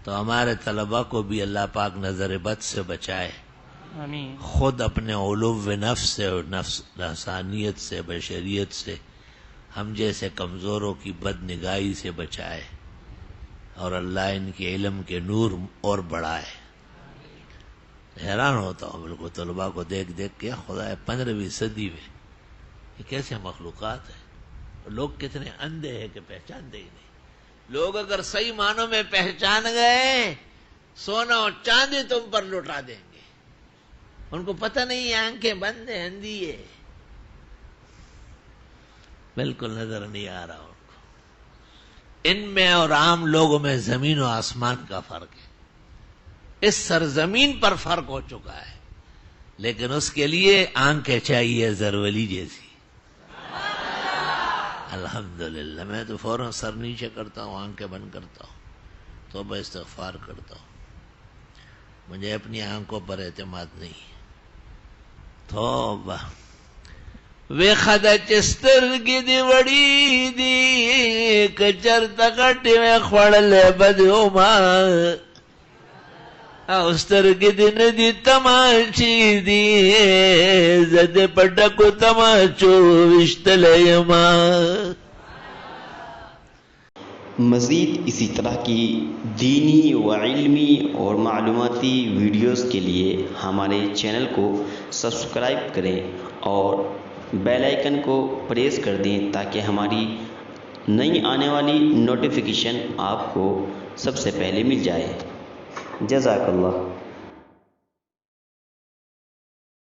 تو ہمارے طلباء کو بھی اللہ پاک نظر بد سے بچائے، آمین. خود اپنے علو نفس سے اور نفسانیت سے، بشریت سے ہم جیسے کمزوروں کی بد نگاہی سے بچائے، اور اللہ ان کے علم کے نور اور بڑھائے. حیران ہوتا ہوں بالکل طلباء کو دیکھ دیکھ کے، خدا 15ویں صدی میں یہ کیسے مخلوقات ہیں. لوگ کتنے اندھے ہیں کہ پہچانتے ہی نہیں. لوگ اگر صحیح معنوں میں پہچان گئے، سونا اور چاندی تم پر لٹا دیں گے. ان کو پتہ نہیں آنکھیں بند ہیں، اندھی ہے، بالکل نظر نہیں آ رہا ان کو. ان میں اور عام لوگوں میں زمین و آسمان کا فرق ہے. اس سرزمین پر فرق ہو چکا ہے، لیکن اس کے لیے آنکھیں چاہیے زرولی جیسی. الحمدللہ میں تو فوراً سر نیچے کرتا ہوں، آنکھیں بند کرتا ہوں، توبہ استغفار کرتا ہوں. مجھے اپنی آنکھوں پر اعتماد نہیں. توبہ وے خدا چسترگی دی وڑی دی کچر تکٹی میں خوڑلے بدوما استرگی دی ندی تماشی دی زد پٹکو تماچو وشتلیما. مزید اسی طرح کی دینی و علمی اور معلوماتی ویڈیوز کے لیے ہمارے چینل کو سبسکرائب کریں اور بیل آئیکن کو پریس کر دیں تاکہ ہماری نئی آنے والی نوٹیفیکیشن آپ کو سب سے پہلے مل جائے. جزاک اللہ.